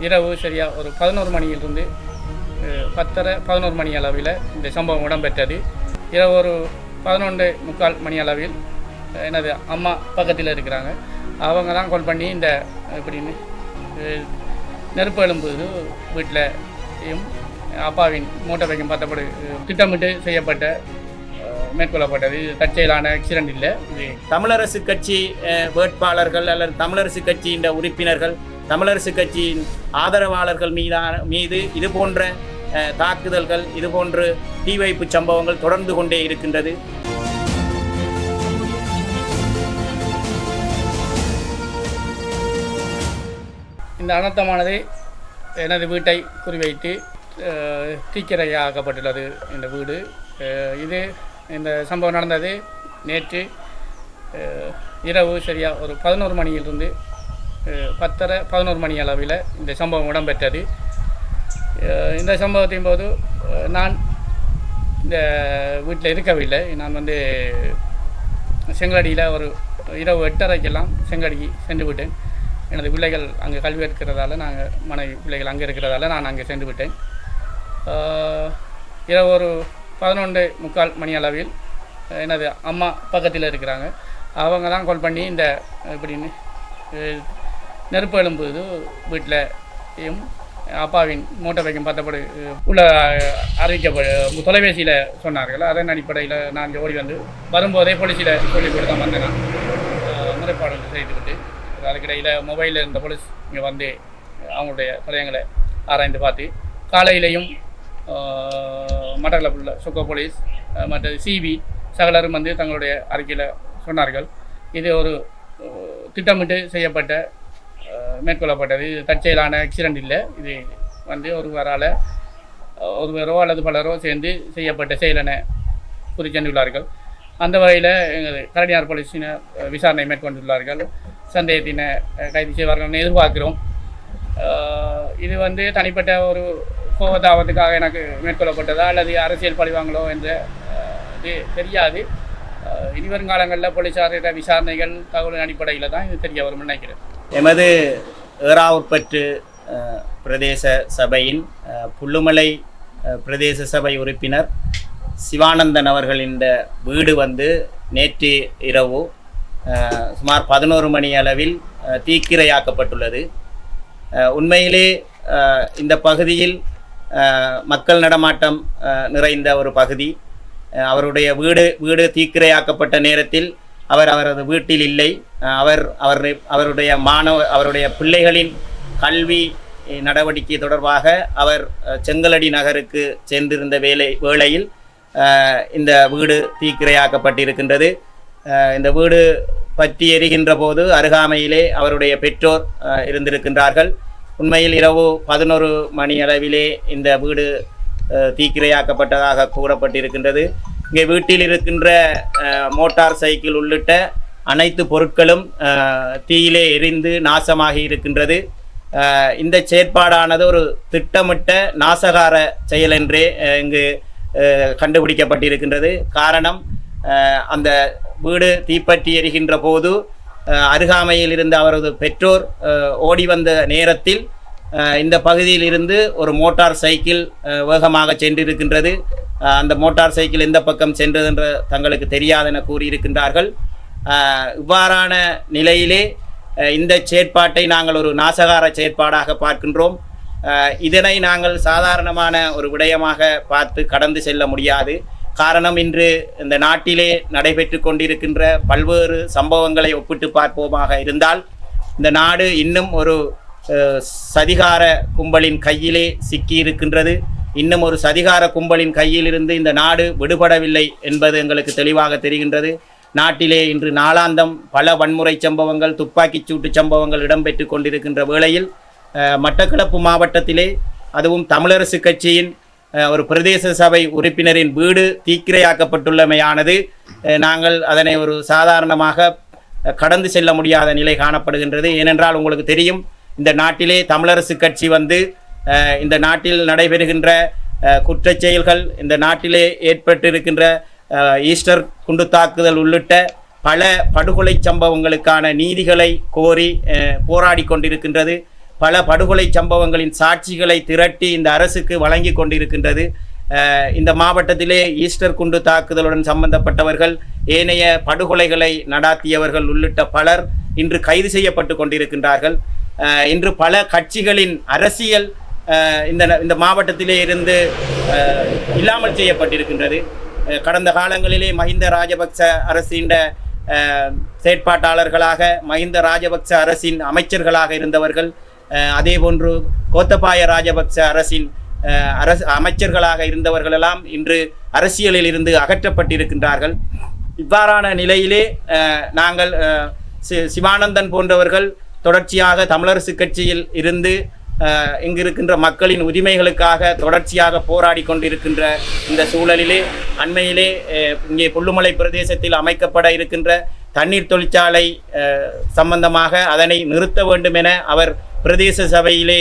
இரவு சரியாக ஒரு 11 மணியிலிருந்து 10:30-11 மணி அளவில் இந்த சம்பவம் இடம்பெற்றது. இரவு ஒரு 11:45 மணி அளவில் எனது அம்மா பக்கத்தில் இருக்கிறாங்க. அவங்க தான் கால் பண்ணி இந்த இப்படின்னு நெருப்பு எழும்புது வீட்டிலையும் அப்பாவின் மோட்டார் பைக்கும் பார்த்தபடி திட்டமிட்டு செய்யப்பட்ட மேற்கொள்ளப்பட்டது. தற்செயலான ஆக்சிடென்ட் இல்லை. இது தமிழரசு கட்சி வேட்பாளர்கள் அல்லது தமிழரசு கட்சியின் உறுப்பினர்கள், தமிழரசு கட்சியின் ஆதரவாளர்கள் மீது இது போன்ற தாக்குதல்கள், இது போன்று தீ வைப்பு சம்பவங்கள் தொடர்ந்து கொண்டே இருக்கின்றது. இந்த அனர்த்தமானது எனது வீட்டை குறிவைத்து தீக்கிரையாக்கப்பட்டுள்ளது. இந்த வீடு இந்த சம்பவம் நடந்தது நேற்று இரவு சரியாக ஒரு 11 மணியிலிருந்து 10:30-11 மணி அளவில் இந்த சம்பவம் இடம்பெற்றது. இந்த சம்பவத்தின் போது நான் இந்த வீட்டில் இருக்கவில்லை. நான் செங்கலடியில் ஒரு இரவு 8:30க்கெல்லாம் செங்கடிக்கு சென்று விட்டேன். எனது பிள்ளைகள் அங்கே கல்வி இருக்கிறதால மனைவி பிள்ளைகள் அங்கே இருக்கிறதால நான் அங்கே சென்று விட்டேன். இரவு ஒரு 11:45 மணி அளவில் எனது அம்மா பக்கத்தில் இருக்கிறாங்க. அவங்க தான் கால் பண்ணி இந்த இப்படின்னு நெருப்பு எழும்புது வீட்டிலையும் அப்பாவின் மோட்டார் பைக்கும் பார்த்தபடி உள்ள தொலைபேசியில் சொன்னார்கள். அதன் அடிப்படையில் நான் இங்கே ஓடி வரும்போதே போலீஸில் சொல்லி கொடுத்து தான் வந்தேன். நான் முறைப்பாடுகள் செய்துவிட்டு அதுக்கிடையில் மொபைலில் இருந்த போலீஸ் இங்கே அவங்களுடைய தடயங்களை ஆராய்ந்து பார்த்து காலையிலையும் மட்டக்களப்புள்ள சொக்கோ போலீஸ் மற்ற சிபி சகலரும் தங்களுடைய அறிக்கையில் சொன்னார்கள். இது ஒரு திட்டமிட்டு செய்யப்பட்ட மேற்கொள்ளப்பட்டது. இது தற்செயலான ஆக்சிடென்ட் இல்லை. இது ஒருவரோ அல்லது பலரோ சேர்ந்து செய்யப்பட்ட செயலென குறிச்சென்றுள்ளார்கள். அந்த வகையில் எங்கள் கரடியார் போலீஸினர் விசாரணை மேற்கொண்டுள்ளார்கள். சந்தேகத்தினை கைது செய்வார்கள் எதிர்பார்க்கிறோம். இது தனிப்பட்ட ஒரு கோபத்தாபத்துக்காக எனக்கு மேற்கொள்ளப்பட்டதா அல்லது அரசியல் பழிவாங்களோ என்ற இது தெரியாது. இனிவரும் காலங்களில் போலீஸாரிட விசாரணைகள் தகவலின் அடிப்படையில் தான் இது தெரிய வரும்னு நினைக்கிறேன். எமது ஏறாவூர்பற்று பிரதேச சபையின் புல்லுமலை பிரதேச சபை உறுப்பினர் சிவானந்தன் அவர்களின் வீடு நேற்று இரவு சுமார் 11 மணி அளவில் தீக்கிரையாக்கப்பட்டுள்ளது. உண்மையிலே இந்த பகுதியில் மக்கள் நடமாட்டம் நிறைந்த ஒரு பகுதி. அவருடைய வீடு தீக்கிரையாக்கப்பட்ட நேரத்தில் அவரது வீட்டில் இல்லை. அவருடைய பிள்ளைகளின் கல்வி நடவடிக்கை தொடர்பாக அவர் செங்கலடி நகருக்கு சென்றிருந்த வேளையில் இந்த வீடு தீக்கிரையாக்கப்பட்டிருக்கின்றது. இந்த வீடு பற்றி எரிகின்ற போது அருகாமையிலே அவருடைய பெற்றோர் இருந்திருக்கின்றார்கள். உண்மையில் இரவு 11 மணி அளவிலே இந்த வீடு தீக்கிரையாக்கப்பட்டதாக கூறப்பட்டிருக்கின்றது. இங்கே வீட்டில் இருக்கின்ற மோட்டார் சைக்கிள் உள்ளிட்ட அனைத்து பொருட்களும் தீயிலே எரிந்து நாசமாகி இருக்கின்றது. இந்த செயற்பாடானது ஒரு திட்டமிட்ட நாசகார செயல் என்றே இங்கு கண்டுபிடிக்கப்பட்டிருக்கின்றது. காரணம், அந்த வீடு தீப்பற்றி எரிகின்ற போது அருகாமையில் இருந்த அவரது பெற்றோர் ஓடி வந்த நேரத்தில் இந்த பகுதியில் இருந்து ஒரு மோட்டார் சைக்கிள் வேகமாக சென்றிருக்கின்றது. அந்த மோட்டார் சைக்கிள் எந்த பக்கம் சென்றது என்று தங்களுக்கு தெரியாதென கூறியிருக்கின்றார்கள். இவ்வாறான நிலையிலே இந்த செயற்பாட்டை நாங்கள் ஒரு நாசகார செயற்பாடாக பார்க்கின்றோம். இதனை நாங்கள் சாதாரணமான ஒரு விடயமாக பார்த்து கடந்து செல்ல முடியாது. காரணம், இன்று இந்த நாட்டிலே நடைபெற்று கொண்டிருக்கின்ற பல்வேறு சம்பவங்களை ஒப்பிட்டு பார்ப்போமாக இருந்தால் இந்த நாடு இன்னும் ஒரு சதிகார கும்பலின் கையிலே சிக்கியிருக்கின்றது. இன்னும் ஒரு சதிகார கும்பலின் கையிலிருந்து இந்த நாடு விடுபடவில்லை என்பது எங்களுக்கு தெளிவாக தெரிகின்றது. நாட்டிலே இன்று நாளாந்தம் பல வன்முறை சம்பவங்கள், துப்பாக்கிச் சூட்டு சம்பவங்கள் இடம்பெற்று கொண்டிருக்கின்ற வேளையில் மட்டக்களப்பு மாவட்டத்திலே அதுவும் தமிழரசு கட்சியின் ஒரு பிரதேச சபை உறுப்பினரின் வீடு தீக்கிரையாக்கப்பட்டுள்ளமையானது நாங்கள் அதனை ஒரு சாதாரணமாக கடந்து செல்ல முடியாத நிலை காணப்படுகின்றது. ஏனென்றால் உங்களுக்கு தெரியும், இந்த நாட்டிலே தமிழரசு கட்சி இந்த நாட்டில் நடைபெறுகின்ற குற்றச் செயல்கள், இந்த நாட்டிலே ஏற்பட்டிருக்கின்ற ஈஸ்டர் குண்டு தாக்குதல் உள்ளிட்ட பல படுகொலை சம்பவங்களுக்கான நீதிகளை கோரி போராடி கொண்டிருக்கின்றது. பல படுகொலை சம்பவங்களின் சாட்சிகளை திரட்டி இந்த அரசுக்கு வழங்கி கொண்டிருக்கின்றது. இந்த மாவட்டத்திலே ஈஸ்டர் குண்டு தாக்குதலுடன் சம்பந்தப்பட்டவர்கள், ஏனைய படுகொலைகளை நடாத்தியவர்கள் உள்ளிட்ட பலர் இன்று கைது செய்யப்பட்டு கொண்டிருக்கின்றார்கள். இன்று பல கட்சிகளின் அரசியல் இந்த மாவட்டத்திலே இருந்து இல்லாமல் செய்யப்பட்டிருக்கின்றது. கடந்த காலங்களிலே மஹிந்த ராஜபக்ச அரசின் செயற்பாட்டாளர்களாக, மஹிந்த ராஜபக்ச அரசின் அமைச்சர்களாக இருந்தவர்கள், அதேபோன்று கோத்தபாய ராஜபக்ச அரசின் அமைச்சர்களாக இருந்தவர்களெல்லாம் இன்று அரசியலில் இருந்து அகற்றப்பட்டிருக்கின்றார்கள். இவ்வாறான நிலையிலே நாங்கள் சிவானந்தன் போன்றவர்கள் தொடர்ச்சியாக தமிழரசு கட்சியில் இருந்து இங்கிருக்கின்ற மக்களின் உரிமைகளுக்காக தொடர்ச்சியாக போராடி கொண்டிருக்கின்ற இந்த சூழலிலே அண்மையிலே இங்கே புல்லுமலை பிரதேசத்தில் அமைக்கப்பட இருக்கின்ற தண்ணீர் தொழிற்சாலை சம்பந்தமாக அதனை நிறுத்த வேண்டும் என அவர் பிரதேச சபையிலே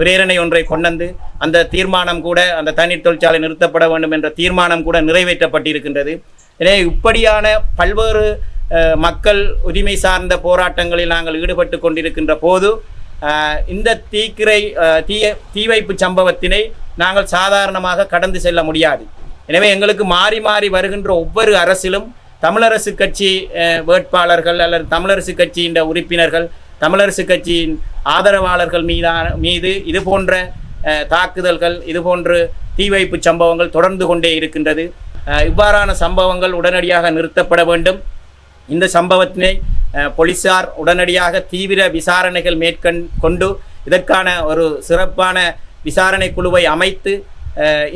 பிரேரணை ஒன்றை கொண்டு அந்த தீர்மானம் கூட, அந்த தண்ணீர் தொழிற்சாலை நிறுத்தப்பட வேண்டும் என்ற தீர்மானம் கூட நிறைவேற்றப்பட்டிருக்கின்றது. எனவே இப்படியான பல்வேறு மக்கள் உரிமை சார்ந்த போராட்டங்களில் நாங்கள் ஈடுபட்டு கொண்டிருக்கின்ற போது இந்த தீ வைப்பு சம்பவத்தினை நாங்கள் சாதாரணமாக கடந்து செல்ல முடியாது. எனவே எங்களுக்கு மாறி மாறி வருகின்ற ஒவ்வொரு அரசிலும் தமிழரசு கட்சி வேட்பாளர்கள் அல்லது தமிழரசு கட்சியின் உறுப்பினர்கள், தமிழரசு கட்சியின் ஆதரவாளர்கள் மீது இது போன்ற தாக்குதல்கள், இதுபோன்று தீ வைப்பு சம்பவங்கள் தொடர்ந்து கொண்டே இருக்கின்றது. இவ்வாறான சம்பவங்கள் உடனடியாக நிறுத்தப்பட வேண்டும். இந்த சம்பவத்தினை போலீசார் உடனடியாக தீவிர விசாரணைகள் மேற்கொண்டு இதற்கான ஒரு சிறப்பான விசாரணை குழுவை அமைத்து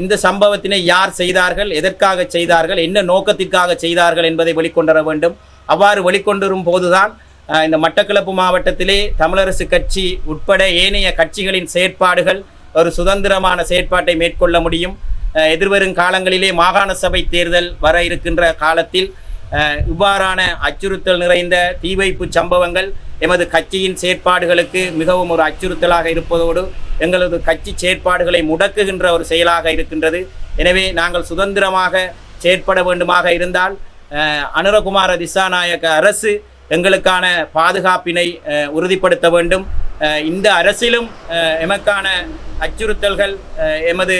இந்த சம்பவத்தினை யார் செய்தார்கள், எதற்காக செய்தார்கள், என்ன நோக்கத்திற்காக செய்தார்கள் என்பதை வெளிக்கொண்டு வர வேண்டும். அவ்வாறு வெளிக்கொண்டு போதுதான் இந்த மட்டக்களப்பு மாவட்டத்திலே தமிழரசு கட்சி உட்பட ஏனைய கட்சிகளின் செயற்பாடுகள் ஒரு சுதந்திரமான செயற்பாட்டை மேற்கொள்ள முடியும். எதிர்வரும் காலங்களிலே மாகாண சபை தேர்தல் வர இருக்கின்ற காலத்தில் இவ்வாறான அச்சுறுத்தல் நிறைந்த தீ வைப்பு சம்பவங்கள் எமது கட்சியின் செயற்பாடுகளுக்கு மிகவும் ஒரு அச்சுறுத்தலாக இருப்பதோடு எங்களது கட்சி செயற்பாடுகளை முடக்குகின்ற ஒரு செயலாக இருக்கின்றது. எனவே நாங்கள் சுதந்திரமாக செயற்பட வேண்டுமாக இருந்தால் அனுரகுமார திசாநாயக்க அரசு எங்களுக்கான பாதுகாப்பினை உறுதிப்படுத்த வேண்டும். இந்த அரசிலும் எமக்கான அச்சுறுத்தல்கள், எமது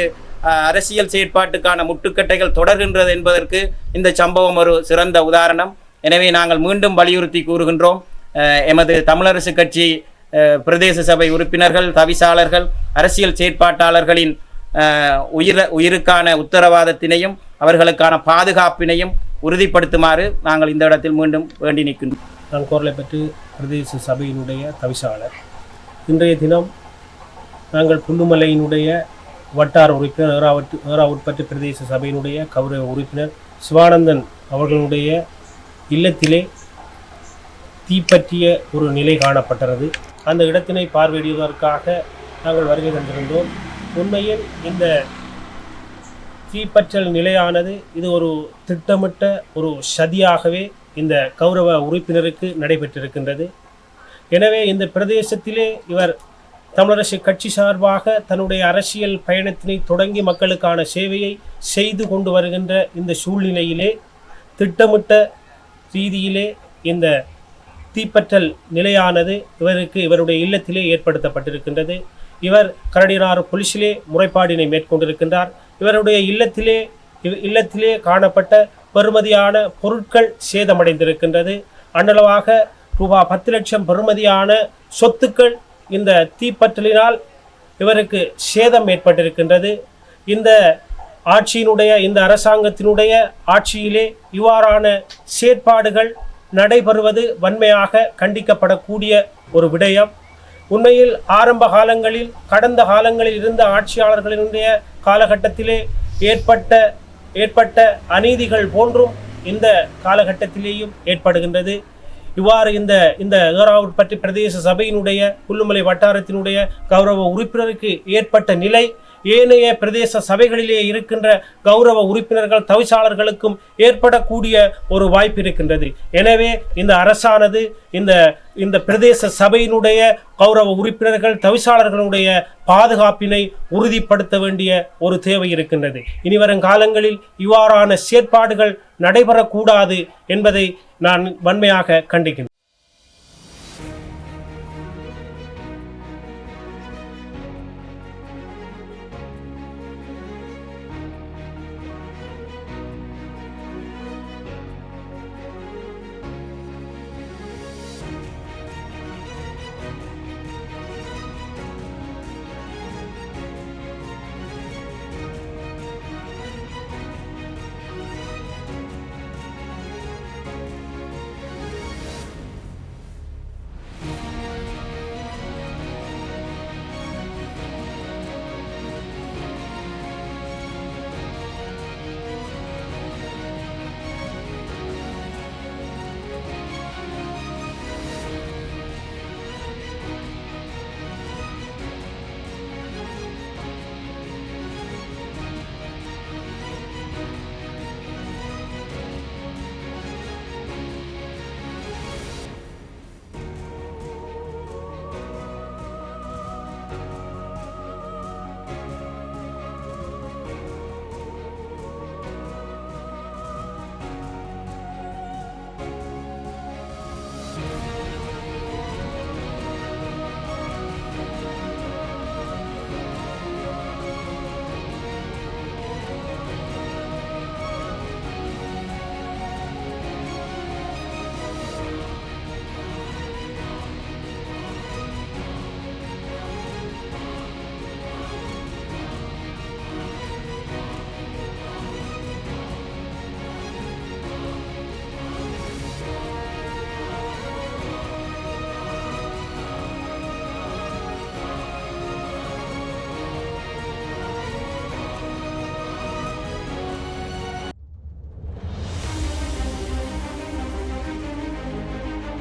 அரசியல் செயற்பாட்டுக்கான முட்டுக்கட்டைகள் தொடர்கின்றது என்பதற்கு இந்த சம்பவம் ஒரு சிறந்த உதாரணம். எனவே நாங்கள் மீண்டும் வலியுறுத்தி கூறுகின்றோம், எமது தமிழரசு கட்சி பிரதேச சபை உறுப்பினர்கள், தவிசாளர்கள், அரசியல் செயற்பாட்டாளர்களின் உயிருக்கான உத்தரவாதத்தினையும் அவர்களுக்கான பாதுகாப்பினையும் உறுதிப்படுத்துமாறு நாங்கள் இந்த இடத்தில் மீண்டும் வேண்டி நிற்கின்றோம். நான் கோர்லைப்பற்று பிரதேச சபையினுடைய தவிசாளர். இன்றைய தினம் நாங்கள் புல்லுமலையினுடைய வட்டார உறுப்பினர், ஏறாவூர்பற்று பிரதேச சபையினுடைய கௌரவ உறுப்பினர் சிவானந்தன் அவர்களுடைய இல்லத்திலே தீப்பற்றிய ஒரு நிலை காணப்பட்டது. அந்த இடத்தினை பார்வையிடுவதற்காக நாங்கள் வருகை தந்திருந்தோம். உண்மையில் இந்த தீப்பற்றல் நிலையானது இது ஒரு திட்டமிட்ட ஒரு சதியாகவே இந்த கௌரவ உறுப்பினருக்கு நடைபெற்றிருக்கின்றது. எனவே இந்த பிரதேசத்திலே இவர் தமிழரசு கட்சி சார்பாக தன்னுடைய அரசியல் பயணத்தினை தொடங்கி மக்களுக்கான சேவையை செய்து கொண்டு வருகின்ற இந்த சூழ்நிலையிலே திட்டமிட்ட ரீதியிலே இந்த தீப்பற்றல் நிலையானது இவருடைய இல்லத்திலே ஏற்படுத்தப்பட்டிருக்கின்றது. இவர் கரடினாறு போலீசிலே முறைப்பாடினை மேற்கொண்டிருக்கின்றார். இவருடைய இல்லத்திலே காணப்பட்ட பெறுமதியான பொருட்கள் சேதமடைந்திருக்கின்றது. அன்னளவாக ரூபாய் 10 லட்சம் பெறுமதியான சொத்துக்கள் இந்த தீப்பற்றலினால் இவருக்கு சேதம் ஏற்பட்டிருக்கின்றது. இந்த ஆட்சியினுடைய, இந்த அரசாங்கத்தினுடைய ஆட்சியிலே இவ்வாறான செயற்பாடுகள் நடைபெறுவது வன்மையாக கண்டிக்கப்படக்கூடிய ஒரு விடயம். உண்மையில் ஆரம்ப காலங்களில், கடந்த காலங்களில் இருந்த ஆட்சியாளர்களினுடைய காலகட்டத்திலே ஏற்பட்ட அநீதிகள் போன்றும் இந்த காலகட்டத்திலேயும் ஏற்படுகின்றது. இவ்வாறு இந்த ஏறாவூர்பற்று பிரதேச சபையினுடைய புல்லுமலை வட்டாரத்தினுடைய கௌரவ உறுப்பினருக்கு ஏற்பட்ட நிலை ஏனைய பிரதேச சபைகளிலே இருக்கின்ற கௌரவ உறுப்பினர்கள், தவிசாளர்களுக்கும் ஏற்படக்கூடிய ஒரு வாய்ப்பு இருக்கின்றது. எனவே இந்த அரசானது இந்த பிரதேச சபையினுடைய கௌரவ உறுப்பினர்கள், தவிசாளர்களுடைய பாதுகாப்பினை உறுதிப்படுத்த வேண்டிய ஒரு தேவை இருக்கின்றது. இனிவரும் காலங்களில் இவ்வாறான செயற்பாடுகள் நடைபெறக்கூடாது என்பதை நான் வன்மையாக கண்டிக்கின்றேன்.